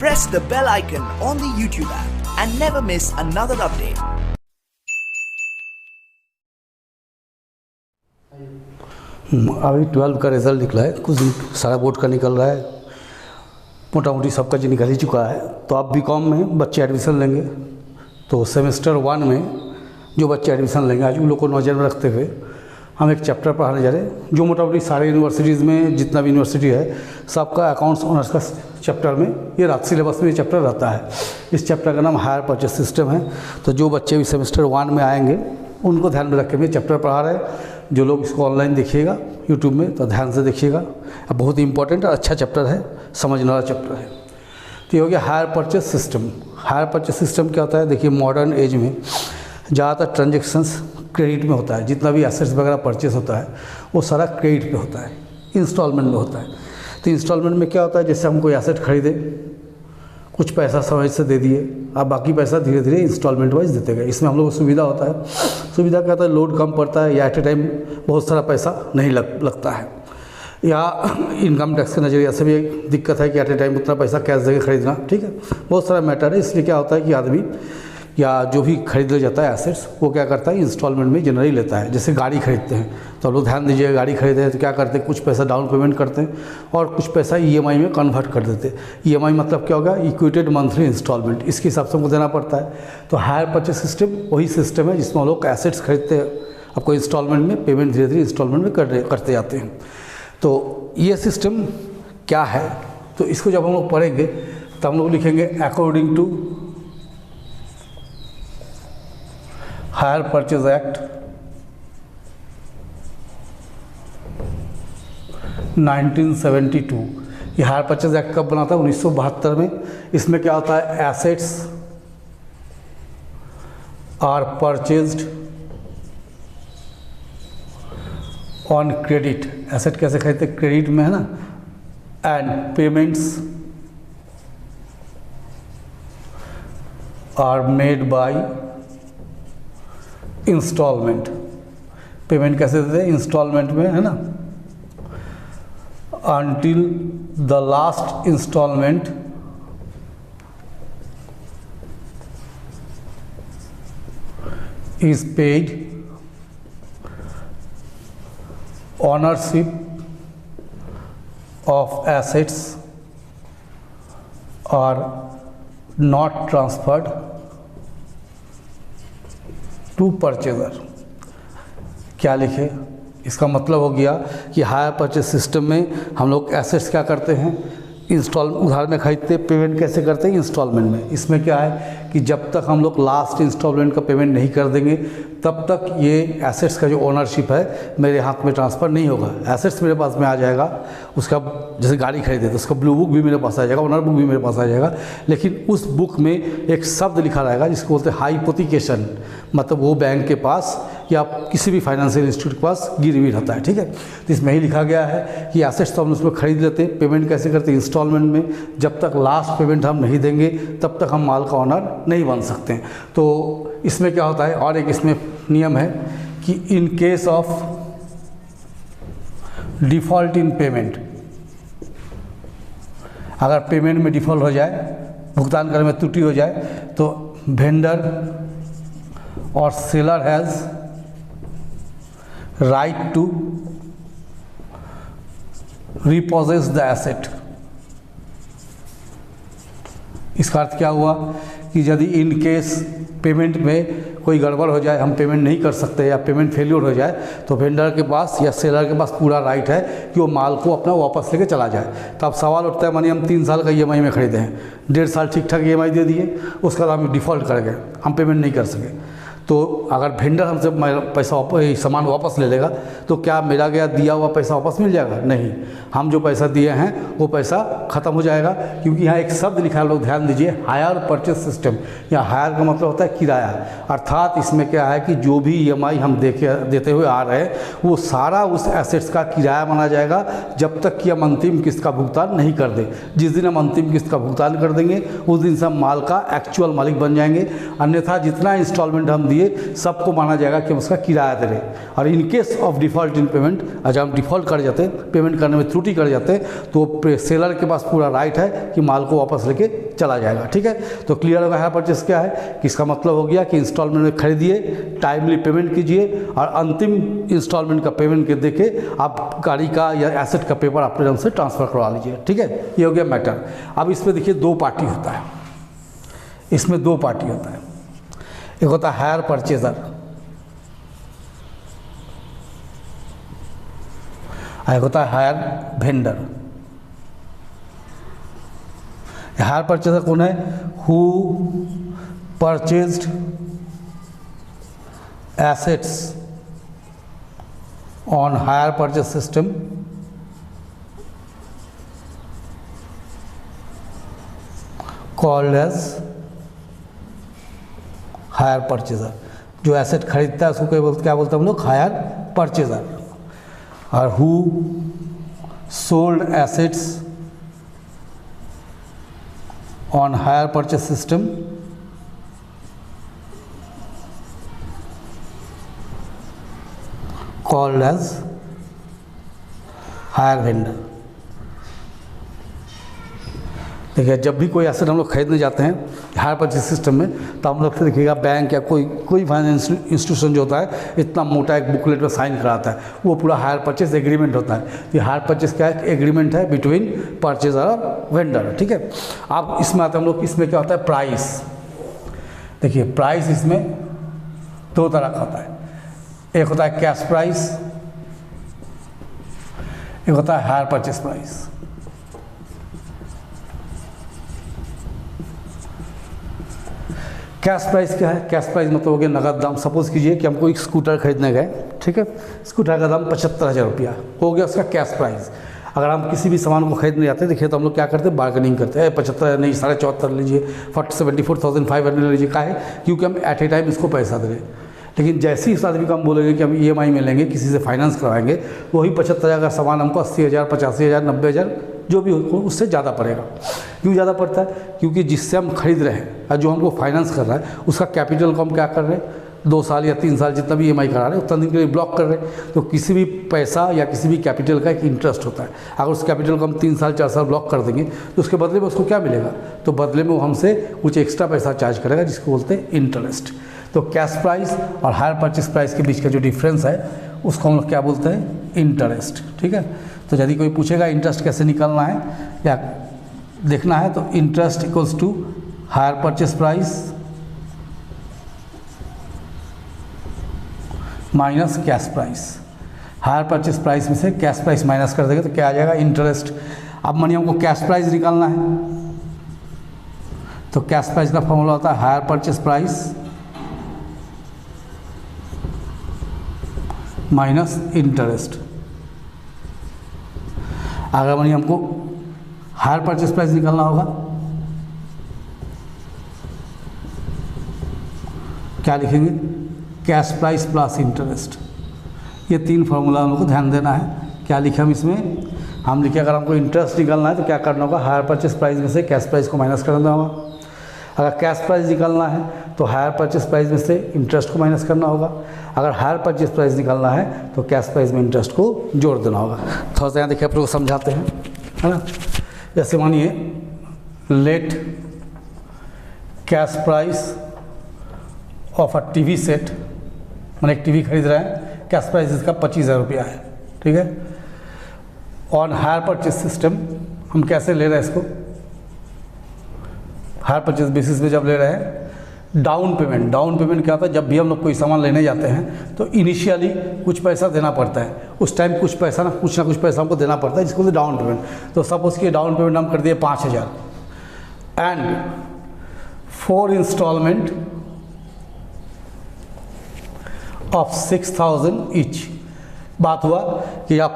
press the bell icon on the YouTube app and never miss another update. अभी 12 का result निकला है, कुछ दिन सारा बोर्ड का निकल रहा है, मोटा मोटी सबका जो निकल ही चुका है। तो अब बीकॉम में बच्चे एडमिशन लेंगे, तो सेमेस्टर 1 में जो बच्चे एडमिशन लेंगे आज उन लोग को नज़र में रखते हुए हम एक चैप्टर पढ़ाने जा रहे हैं जो मोटा मोटी सारे यूनिवर्सिटीज़ में जितना भी यूनिवर्सिटी है सबका अकाउंट्स ऑनर्स का चैप्टर में ये सिलेबस में ये चैप्टर रहता है। इस चैप्टर का नाम हायर परचेज सिस्टम है। तो जो बच्चे भी सेमेस्टर 1 में आएंगे उनको ध्यान में रख के मैं चैप्टर पढ़ा रहे हैं। जो लोग इसको ऑनलाइन देखिएगा यूट्यूब में तो ध्यान से देखिएगा, अब बहुत ही इंपॉर्टेंट और अच्छा चैप्टर है, समझने वाला चैप्टर है। तो ये हो गया higher purchase system. Higher purchase system क्या होता है? देखिए मॉडर्न एज में ज़्यादातर ट्रांजेक्शन्स क्रेडिट में होता है। जितना भी एसेट्स वगैरह परचेस होता है वो सारा क्रेडिट पे होता है, इंस्टॉलमेंट में होता है। तो इंस्टॉलमेंट में क्या होता है, जैसे हम कोई एसेट खरीदे, कुछ पैसा समय से दे दिए, अब बाकी पैसा धीरे धीरे इंस्टॉलमेंट वाइज देते गए। इसमें हम लोग को सुविधा होता है। सुविधा क्या होता है? लोड कम पड़ता है या एट ए टाइम बहुत सारा पैसा नहीं लगता है, या इनकम टैक्स के नज़रिए से भी एक दिक्कत है कि एट ए टाइम उतना पैसा कैश देकर खरीदना, ठीक है, बहुत सारा मैटर है। इसलिए क्या होता है कि आदमी या जो भी खरीद ले जाता है एसेट्स वो क्या करता है, इंस्टॉलमेंट में जनरली लेता है। जैसे गाड़ी खरीदते हैं तो आप लोग ध्यान दीजिएगा, गाड़ी खरीदते हैं तो क्या करते हैं, कुछ पैसा डाउन पेमेंट करते हैं और कुछ पैसा ईएमआई में कन्वर्ट कर देते हैं। ईएमआई मतलब क्या होगा? इक्विटेड मंथली इंस्टॉलमेंट, इसके हिसाब से हमको देना पड़ता है। तो हायर परचेज सिस्टम वही सिस्टम है जिसमें हम लोग एसेट्स खरीदते हैं, आपको इंस्टॉलमेंट में पेमेंट धीरे धीरे इंस्टॉलमेंट में करते जाते हैं। तो ये सिस्टम क्या है? तो इसको जब हम लोग पढ़ेंगे तो हम लोग लिखेंगे according to hire purchase act 1972। ये हायर परचेज एक्ट कब बना था? 1972 में। इसमें क्या होता है? Assets are purchased on credit. Asset कैसे खरीदते? क्रेडिट में, है ना। And payments are made by installment. Payment कैसे देते हैं? इंस्टॉलमेंट में, है ना। Until the last installment is paid, ownership of assets are not transferred to purchaser. क्या लिखे? इसका मतलब हो गया कि हायर परचेज सिस्टम में हम लोग एसेट्स क्या करते हैं, उधार में खरीदते, पेमेंट कैसे करते हैं? इंस्टॉलमेंट में। इसमें क्या है कि जब तक हम लोग लास्ट इंस्टॉलमेंट का पेमेंट नहीं कर देंगे तब तक ये एसेट्स का जो ओनरशिप है मेरे हाथ में ट्रांसफ़र नहीं होगा। एसेट्स मेरे पास में आ जाएगा, उसका जैसे गाड़ी खरीदे तो उसका ब्लू बुक भी मेरे पास आ जाएगा, ओनर बुक भी मेरे पास आ जाएगा, लेकिन उस बुक में एक शब्द लिखा रहेगा जिसको बोलते हैं हाइपोथिकेशन, मतलब वो बैंक के पास या किसी भी फाइनेंशियल इंस्टीट्यूट के पास गिरवी रहता है, ठीक है। तो इसमें ही लिखा गया है कि एसेट्स तो हम उसमें खरीद लेते हैं, पेमेंट कैसे करते हैं? इंस्टॉलमेंट में। जब तक लास्ट पेमेंट हम नहीं देंगे तब तक हम माल का ऑनर नहीं बन सकते हैं। तो इसमें क्या होता है, और एक इसमें नियम है कि in case of default in payment, अगर पेमेंट में डिफ़ॉल्ट हो जाए, भुगतान करने में त्रुटि हो जाए, तो वेंडर और seller has right to repossess the asset. इसका अर्थ क्या हुआ कि यदि इन केस पेमेंट में कोई गड़बड़ हो जाए, हम पेमेंट नहीं कर सकते या पेमेंट फेल्योर हो जाए, तो वेंडर के पास या सेलर के पास पूरा राइट है कि वो माल को अपना वापस लेके चला जाए। तो अब सवाल उठता है, मानिए हम 3 साल का ईएमआई में खरीदे हैं, 1.5 साल ठीक ठाक ईएमआई दे दिए, उसके बाद हम डिफ़ॉल्ट कर गए, हम पेमेंट नहीं कर सके। तो अगर वेंडर हमसे पैसा सामान वापस ले लेगा तो क्या मेरा गया दिया हुआ पैसा वापस मिल जाएगा? नहीं, हम जो पैसा दिए हैं वो पैसा ख़त्म हो जाएगा। क्योंकि यहाँ एक शब्द लिखा है, लोग ध्यान दीजिए, हायर परचेज सिस्टम। यहाँ हायर का मतलब होता है किराया, अर्थात इसमें क्या है कि जो भी ईएमआई हम देते हुए आ रहे हैं वो सारा उस एसेट्स का किराया माना जाएगा जब तक कि हम अंतिम किस्त का भुगतान नहीं कर दें। जिस दिन हम अंतिम किस्त का भुगतान कर देंगे उस दिन से हम माल का एक्चुअल मालिक बन जाएंगे। अन्यथा जितना इंस्टॉलमेंट हम दिए सबको माना जाएगा कि हम उसका किराया दे रहे हैं। और in case of default in payment, अगर हम डिफ़ॉल्ट कर जाते हैं, पेमेंट करने में त्रुटि कर जाते हैं, तो सेलर के पास पूरा राइट है कि माल को वापस लेके चला जाएगा। ठीक है, तो क्लियर होगा हायर परचेस क्या है कि इसका मतलब हो गया कि इंस्टॉलमेंट में खरीदिए, टाइमली पेमेंट कीजिए और अंतिम इंस्टॉलमेंट का पेमेंट के देके आप गाड़ी का या एसेट का पेपर अपने नाम से ट्रांसफ़र करवा लीजिए। ठीक है, ये हो गया मैटर। अब इसमें देखिए दो पार्टी होता है, इसमें दो पार्टी होता है। एक होता है हायर परचेजर, एक होता है हायर वेंडर। हायर परचेजर कौन है? Who purchased assets on hire purchase system called as hire purchaser. जो एसेट खरीदता है उसको क्या बोलते हैं हम लोग? Hire purchaser. और who sold assets on hire purchase system called as hire vendor. देखिए, जब भी कोई एसेट हम लोग खरीदने जाते हैं हायर परचेज सिस्टम में, तो हम लोग से देखिएगा बैंक या कोई फाइनेंस इंस्टीट्यूशन जो होता है इतना मोटा एक बुकलेट में साइन कराता है, वो पूरा हायर परचेज एग्रीमेंट होता है। ये हायर परचेज क्या है? एग्रीमेंट है बिटवीन परचेजर और वेंडर। ठीक है, अब इसमें आते हैं हम लोग, इसमें क्या होता है? प्राइस। देखिए, प्राइस इसमें दो तरह का होता है, एक होता है कैश प्राइस, एक होता है hire purchase price. Cash price क्या है? कैश प्राइस मतलब हो गया नगद दाम। सपोज कीजिए कि हमको एक स्कूटर खरीदने गए, ठीक है, स्कूटर का दाम 75,000 रुपया हो गया उसका कैश प्राइस। अगर हम किसी भी सामान को खरीदने जाते हैं, देखिए तो हम लोग क्या करते हैं? बार्गेनिंग करते हैं, 75 नहीं 74,500 लीजिए, 74,500 लीजिए। का है? क्योंकि हम एट ए टाइम इसको पैसा दे रहे हैं। लेकिन जैसे ही इस आदमी को हम बोलेंगे कि हम EMI में लेंगे, किसी से फाइनेंस करवाएंगे, तो वही 75,000 का सामान हमको 80,000, 85,000, 90,000 जो भी हो उससे ज़्यादा पड़ेगा। क्यों ज़्यादा पड़ता है? क्योंकि जिससे हम खरीद रहे हैं और जो हमको फाइनेंस कर रहा है उसका कैपिटल को हम क्या कर रहे हैं? 2 साल या 3 साल जितना भी EMI करा रहे हैं उतना दिन के लिए ब्लॉक कर रहे हैं। तो किसी भी पैसा या किसी भी कैपिटल का एक इंटरेस्ट होता है। अगर उस कैपिटल को हम 3 साल 4 साल ब्लॉक कर देंगे तो उसके बदले में उसको क्या मिलेगा? तो बदले में वो हमसे कुछ एक्स्ट्रा पैसा चार्ज करेगा, जिसको बोलते हैं इंटरेस्ट। तो कैश प्राइस और हायर परचेस प्राइस के बीच का जो डिफरेंस है उसको हम लोग क्या बोलते हैं? इंटरेस्ट। ठीक है, तो यदि कोई पूछेगा इंटरेस्ट कैसे निकालना है या देखना है, तो interest equals to hire purchase price minus cash price. Hire purchase price में से कैश प्राइस माइनस कर देंगे तो क्या आ जाएगा? इंटरेस्ट। अब मानिए हमको कैश प्राइस निकालना है, तो कैश प्राइस का फॉर्मूला होता है higher purchase price minus interest. अगर मानिए हमको हायर परचेस प्राइस निकालना होगा, क्या लिखेंगे? Cash price plus interest. ये 3 फार्मूला हम लोग को ध्यान देना है। क्या लिखे हम इसमें? हम लिखे अगर हमको इंटरेस्ट निकालना है तो क्या करना होगा? हायर परचेस प्राइस में से कैश प्राइस को माइनस करना होगा। अगर कैश प्राइस निकालना है तो हायर परचेस प्राइस में से इंटरेस्ट को माइनस करना होगा। अगर हायर परचेस प्राइस निकालना है तो कैश प्राइस में इंटरेस्ट को जोड़ देना होगा। थोड़ा सा यहाँ देखिए आप लोग समझाते हैं, है ना। जैसे मानिए let cash price of a TV set, मैंने एक टीवी खरीद रहे हैं, कैश प्राइस इसका 25,000 रुपया है, ठीक है। ऑन हायर परचेस सिस्टम हम कैसे ले रहे हैं इसको? हायर परचेस बेसिस पे जब ले रहे हैं, डाउन पेमेंट क्या होता है? जब भी हम लोग कोई सामान लेने जाते हैं तो इनिशियली कुछ पैसा देना पड़ता है। उस टाइम कुछ ना कुछ पैसा हमको देना पड़ता है, जिसको डाउन पेमेंट। तो सपोज कि डाउन पेमेंट हम कर दिए 5,000 एंड 4 इंस्टॉलमेंट ऑफ 6,000 ईच। बात हुआ कि आप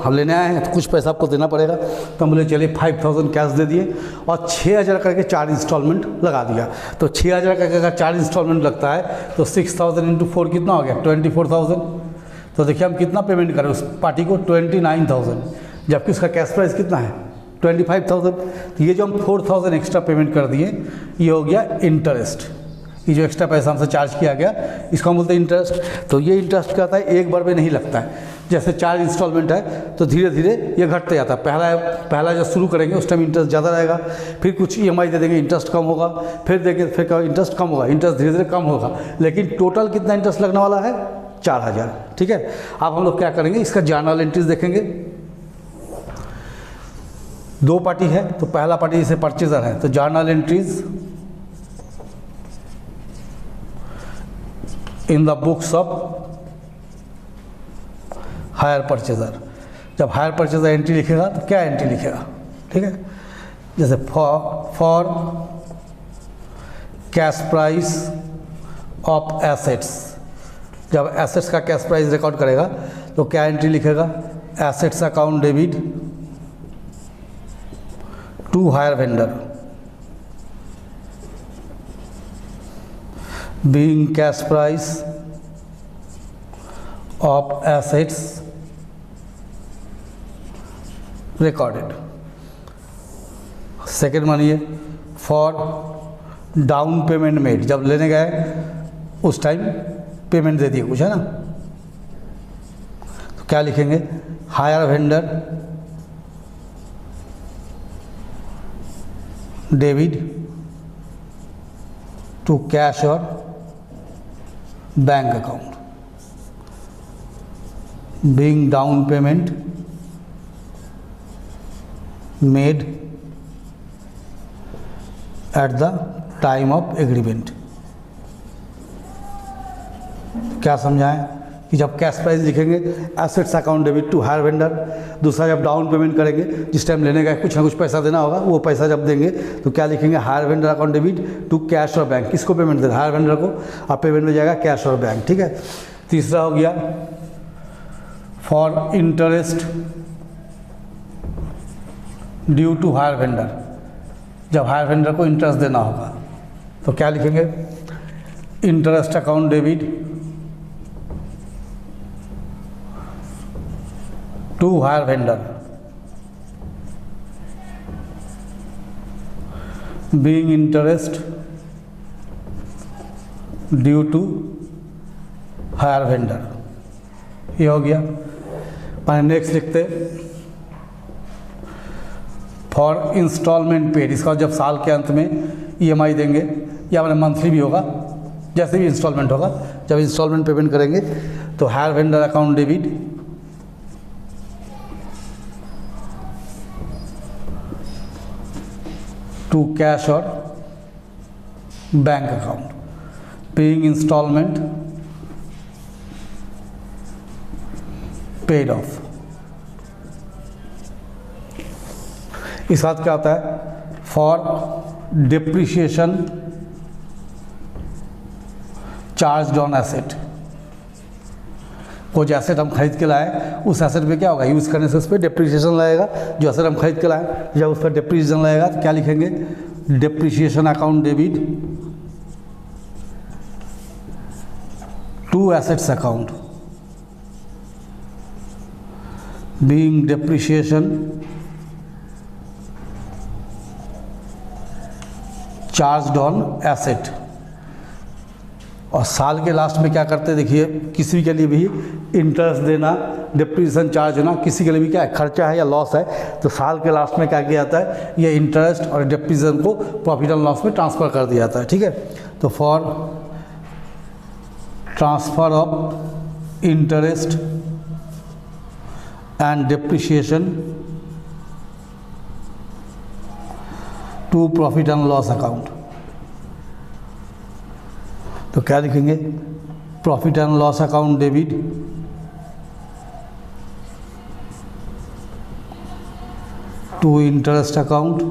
हम लेने आए हैं तो कुछ पैसा आपको देना पड़ेगा, तो हम बोले चलिए 5,000 कैश दे दिए और 6,000 करके 4 इंस्टॉलमेंट लगा दिया। तो 6,000 करके अगर 4 इंस्टॉलमेंट लगता है तो 6,000 इंटू 4 कितना हो गया? 24,000। तो देखिए हम कितना पेमेंट करें उस पार्टी को? 29,000, जबकि उसका कैश प्राइस कितना है? 25,000। तो ये जो हम 4,000 एक्स्ट्रा पेमेंट कर दिए, ये हो गया इंटरेस्ट। ये जो एक्स्ट्रा पैसा हमसे चार्ज किया गया इसको हम बोलते हैं इंटरेस्ट। तो ये इंटरेस्ट क्या होता है, एक बार में नहीं लगता है। जैसे 4 इंस्टॉलमेंट है तो धीरे धीरे ये घटते जाता है। पहला जब शुरू करेंगे उस टाइम इंटरेस्ट ज़्यादा रहेगा, फिर कुछ EMI दे देंगे, इंटरेस्ट कम होगा, फिर देंगे, फिर क्या इंटरेस्ट कम होगा, इंटरेस्ट धीरे धीरे कम होगा, लेकिन टोटल कितना इंटरेस्ट लगने वाला है 4000। ठीक है, अब हम लोग क्या करेंगे, इसका जर्नल एंट्रीज देखेंगे। 2 पार्टी है तो पहला पार्टी जैसे परचेजर है तो journal entries in the books of hire purchaser. जब हायर परचेजर एंट्री लिखेगा तो क्या एंट्री लिखेगा, ठीक है, जैसे for cash price of assets. जब एसेट्स का कैश प्राइस रिकॉर्ड करेगा तो क्या एंट्री लिखेगा, assets account debit to hire vendor being cash price of assets recorded. Second मानिए फॉर डाउन पेमेंट मेड। जब लेने गए उस टाइम पेमेंट दे दिए कुछ, है ना, तो क्या लिखेंगे, hire vendor debit to cash और bank account being down payment made at the time of agreement. क्या समझाएं कि जब कैश प्राइस लिखेंगे assets account debit to hire vendor, दूसरा जब डाउन पेमेंट करेंगे जिस टाइम लेने गए कुछ ना कुछ पैसा देना होगा, वो पैसा जब देंगे तो क्या लिखेंगे, hire vendor account debit to cash और बैंक। किसको पेमेंट देना, हायर वेंडर को, अब पेमेंट में जाएगा कैश और बैंक। ठीक है, तीसरा हो गया for interest due to hire vendor. जब हायर वेंडर को इंटरेस्ट देना होगा तो क्या लिखेंगे, interest account debit to hire vendor being interest due to hire vendor. ये हो गया। नेक्स्ट लिखते फॉर इंस्टॉलमेंट पेड। इसका जब साल के अंत में EMI देंगे या मैंने मंथली भी होगा, जैसे भी इंस्टॉलमेंट होगा, जब इंस्टॉलमेंट पेमेंट करेंगे तो hire vendor account debit to cash और bank account paying instalment paid off. इस बात क्या होता है, for depreciation charge on asset. कोई एसेट हम खरीद के लाए, उस एसेट पे क्या होगा, यूज़ करने से उस पर डिप्रिशिएशन लगेगा। जो एसेट हम खरीद के लाए जब उस पर डिप्रिशिएशन लगेगा तो क्या लिखेंगे, depreciation account debit to assets account being depreciation charge on asset. और साल के लास्ट में क्या करते हैं, देखिए किसी के लिए भी इंटरेस्ट देना, डिप्रिसिएशन चार्ज होना, किसी के लिए भी क्या है, खर्चा है या लॉस है, तो साल के लास्ट में क्या किया जाता है, ये इंटरेस्ट और डिप्रिसिएशन को प्रॉफिट एंड लॉस में ट्रांसफ़र कर दिया जाता है। ठीक है, तो for transfer of interest and depreciation to profit and loss account, तो क्या लिखेंगे, profit and loss account debit to interest account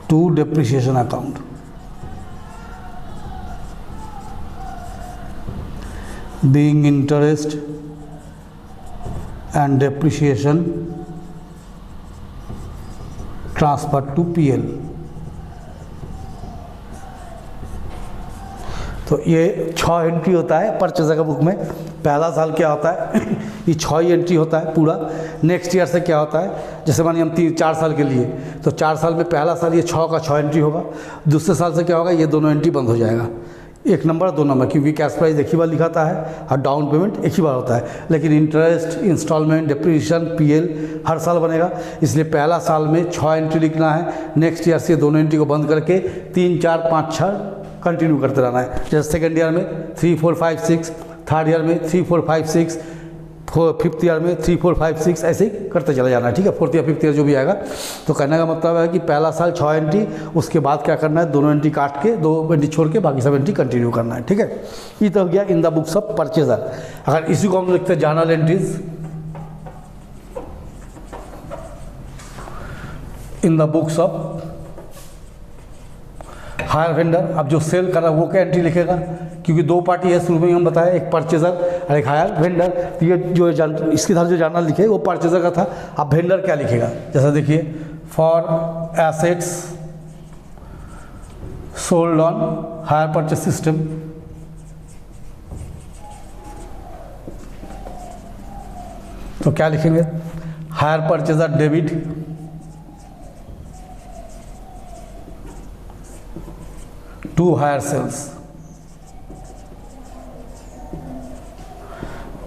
to depreciation account being interest and depreciation transfer to PL। तो ये 6 एंट्री होता है परचेजर का book में। पहला साल क्या होता है ये 6 ही एंट्री होता है पूरा। नेक्स्ट ईयर से क्या होता है, जैसे मानिए हम 4 साल के लिए, तो 4 साल में पहला साल ये 6 का 6 एंट्री होगा, दूसरे साल से क्या होगा, ये दोनों एंट्री बंद हो जाएगा, 1 नंबर 2 नंबर, क्योंकि कैश प्राइस एक ही बार लिखाता है और डाउन पेमेंट एक ही बार होता है। लेकिन इंटरेस्ट, इंस्टॉलमेंट, डिप्रीशिएशन, पीएल हर साल बनेगा, इसलिए पहला साल में 6 एंट्री लिखना है। नेक्स्ट ईयर से दोनों एंट्री को बंद करके 3, 4, 5, 6 कंटिन्यू करते रहना है। जैसे सेकेंड ईयर में 3, 4, 5, 6, थर्ड ईयर में 3, 4, 5, 6, फिफ्थ ईयर में 3, 4, 5, 6 ऐसे ही करते चला जाना है, ठीक है। फोर्थ या फिफ्थ ईयर जो भी आएगा। तो कहने का मतलब है कि पहला साल 6 एंट्री, उसके बाद क्या करना है, दोनों एंट्री काट के 2 एंट्री छोड़ के बाकी सब एंट्री कंटिन्यू करना है, ठीक है। ये तो हो गया इन द बुक्स ऑफ परचेजर। अगर इसी को हम लिखते हैं journal entries in the books of higher vendor, अब जो सेल कर रहा है वो क्या एंट्री लिखेगा, क्योंकि 2 पार्टी है, शुरू में ही हम बताया, एक परचेजर और एक हायर वेंडर। तो ये जो इसके साथ जो जर्नल लिखे वो परचेजर का था। अब वेंडर क्या लिखेगा, जैसा देखिए, for assets sold on hire purchase system, तो क्या लिखेंगे, hire purchaser debit to hire sales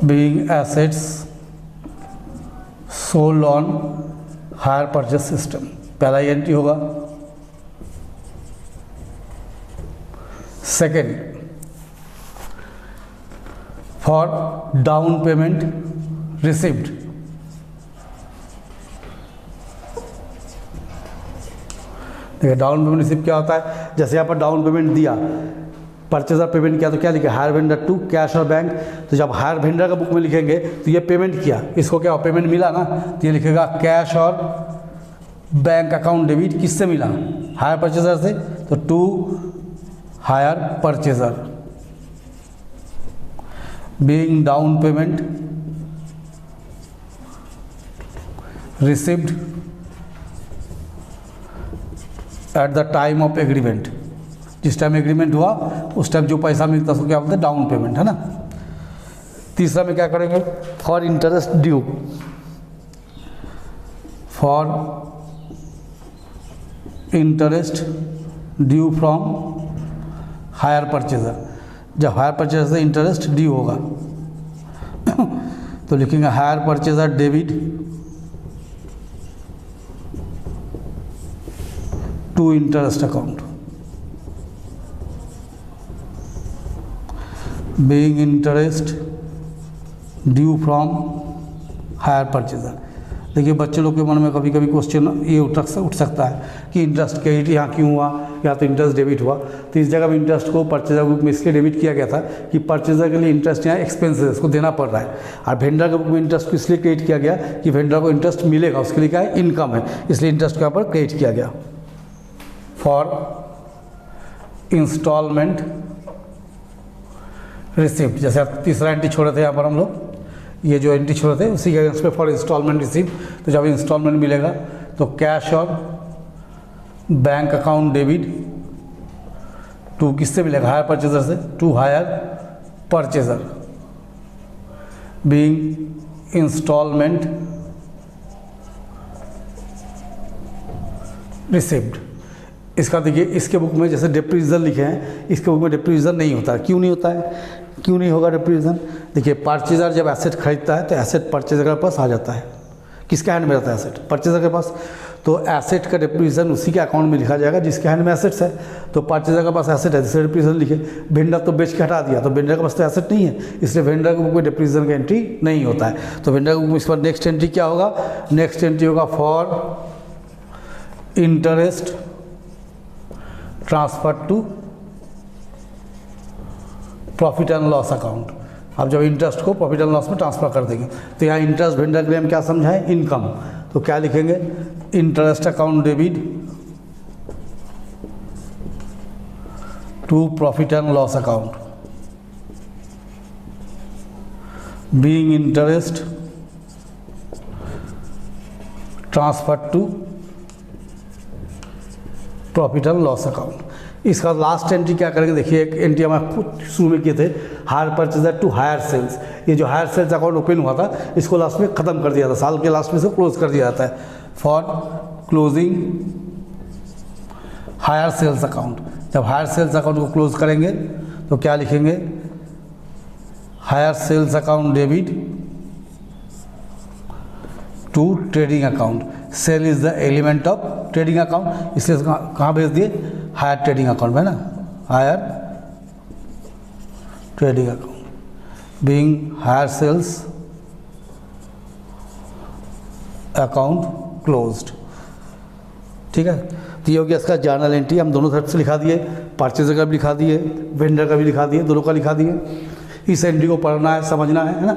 being assets sold on hire purchase system, पहला ही एंट्री होगा। Second, for down payment received, देखिए डाउन पेमेंट रिसीव क्या होता है, जैसे यहाँ पर डाउन पेमेंट दिया, परचेजर पेमेंट किया, तो क्या लिखा, हायर वेंडर टू कैश और बैंक। तो जब हायर वेंडर का बुक में लिखेंगे तो ये पेमेंट किया, इसको क्या पेमेंट मिला ना, तो ये लिखेगा कैश और बैंक अकाउंट डेबिट, किससे मिला, हायर परचेजर से, तो to hire purchaser being down payment received at the time of agreement, जिस टाइम एग्रीमेंट हुआ उस टाइम जो पैसा मिलता है उसको क्या बोलते हैं, डाउन पेमेंट, है ना। तीसरा में क्या करेंगे, for interest due, for interest due from hire purchaser, जब हायर परचेजर से इंटरेस्ट ड्यू होगा तो लिखेंगे hire purchaser debit to interest account being interest due from higher purchaser। देखिए बच्चे लोग के मन में कभी कभी क्वेश्चन ये उठ सकता है कि इंटरेस्ट क्रेडिट यहाँ क्यों हुआ, या तो इंटरेस्ट डेबिट हुआ। तो इस जगह में इंटरेस्ट को परचेजर बुक में इसलिए डेबिट किया गया था कि परचेजर के लिए इंटरेस्ट यहाँ एक्सपेंसेस को देना पड़ रहा है, और वेंडर के बुक में इंटरेस्ट को इसलिए क्रेडिट किया गया कि वेंडर को इंटरेस्ट मिलेगा, उसके लिए क्या है, इनकम है, इसलिए इंटरेस्ट के यहाँ पर क्रेडिट किया गया। फॉर इंस्टॉलमेंट रिसिप्ट, जैसे आप तीसरा एंट्री छोड़े थे यहाँ पर हम लोग, ये जो एंट्री छोड़े थे उसी के अगेंस्ट पे फॉर इंस्टॉलमेंट रिसिप्ट, तो जब इंस्टॉलमेंट मिलेगा तो कैश और बैंक अकाउंट डेबिट टू किससे मिलेगा, हायर परचेजर से, to hire purchaser being installment receipt. इसका देखिए इसके बुक में जैसे डिप्रीजन लिखे हैं, इसके बुक में डिप्रीजन नहीं होता है, क्यों नहीं होता है, क्यों नहीं होगा डिप्रीजन, देखिए परचेजर जब एसेट खरीदता है तो एसेट परचेजर के पास आ जाता है, किसके हैंड में रहता है एसेट, परचेजर के पास, तो एसेट का डिप्रीजन उसी के अकाउंट में लिखा जाएगा जिसके हैंड में एसेट्स है। तो परचेजर के पास एसेट है, जिससे डिप्रीजन लिखे, वेंडर तो बेच के हटा दिया, तो वेंडर के पास तो एसेट नहीं है, इसलिए वेंडर के बुक में डिप्रीजन का एंट्री नहीं होता है। तो वेंडर के बुक में इस पर नेक्स्ट एंट्री क्या होगा, नेक्स्ट एंट्री होगा for interest transfer to profit and loss account. अब जब इंटरेस्ट को प्रॉफिट एंड लॉस में ट्रांसफर कर देंगे, तो यहाँ इंटरेस्ट वेंडर के लिए हम क्या समझा है, इनकम, तो क्या लिखेंगे, interest account debit to profit and loss account being interest transfer to profit and loss account. इसका लास्ट एंट्री क्या करेंगे, देखिए एक एंट्री हम खुद शुरू में किए थे, hire purchaser to hire sales. ये जो हायर सेल्स अकाउंट ओपन हुआ था इसको लास्ट में ख़त्म कर दिया था, साल के लास्ट में से क्लोज कर दिया जाता है। For closing hire sales account, जब हायर सेल्स अकाउंट को क्लोज करेंगे तो क्या लिखेंगे, hire sales account debit to trading account. Sale is the element of trading account, इसलिए कहाँ भेज दिए, हायर ट्रेडिंग अकाउंट में ना, hire trading account being hire sales account closed. ठीक है, तो ये हो गया इसका जर्नल एंट्री। हम दोनों तरफ से लिखा दिए, परचेजर का भी लिखा दिए, वेंडर का भी लिखा दिए, दोनों का लिखा दिए। इस एंट्री को पढ़ना है, समझना है ना।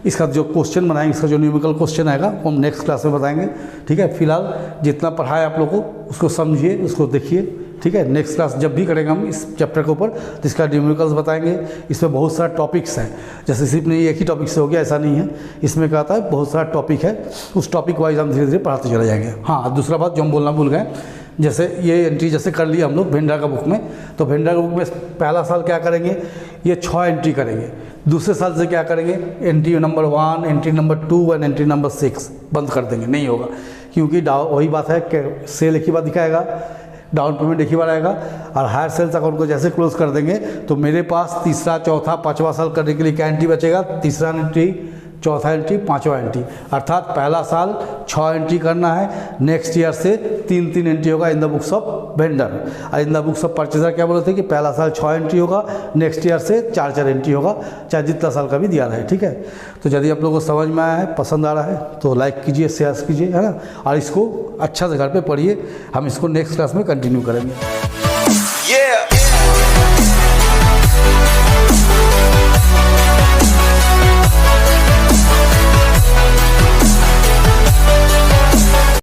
इसका जो क्वेश्चन बनाएंगे, इसका जो न्यूमेरिकल क्वेश्चन आएगा वो हम नेक्स्ट क्लास में बताएंगे। ठीक है, फिलहाल जितना पढ़ाया आप लोगों को उसको समझिए, उसको देखिए। ठीक है, नेक्स्ट क्लास जब भी करेंगे हम इस चैप्टर के ऊपर तो इसका न्यूमेरिकल्स बताएंगे। इसमें बहुत सारा टॉपिक्स हैं, जैसे सिर्फ नहीं एक ही टॉपिक से हो गया ऐसा नहीं है, इसमें क्या आता है बहुत सारा टॉपिक है, उस टॉपिक वाइज हम धीरे धीरे पढ़ाते चले जाएंगे। हाँ, दूसरा बात जो हम बोलना भूल गए, जैसे ये एंट्री जैसे कर लिया हम लोग वेंडर का बुक में, तो वेंडर का बुक में पहला साल क्या करेंगे, ये 6 एंट्री करेंगे। दूसरे साल से क्या करेंगे, एंट्री नंबर 1, एंट्री नंबर 2 और एंट्री नंबर 6 बंद कर देंगे, नहीं होगा। क्योंकि वही बात है कि सेल एक ही बार दिखाएगा, डाउन पेमेंट एक ही बार आएगा, और हायर सेल्स अकाउंट को जैसे क्लोज कर देंगे तो मेरे पास तीसरा, चौथा, पाँचवा साल करने के लिए क्या एंट्री बचेगा, तीसरा एंट्री, चौथा एंट्री, पाँचवा एंट्री। अर्थात पहला साल 6 एंट्री करना है, नेक्स्ट ईयर से 3-3 एंट्री होगा in the books of vendor. और in the books of purchaser क्या बोले थे कि पहला साल 6 एंट्री होगा, नेक्स्ट ईयर से 4-4 एंट्री होगा, चाहे जितना साल का भी दिया रहे। ठीक है, तो यदि आप लोगों को समझ में आया है, पसंद आ रहा है तो लाइक कीजिए, शेयर कीजिए, है ना, और इसको अच्छा से घर पे पढ़िए। हम इसको नेक्स्ट क्लास में कंटिन्यू करेंगे। Yeah!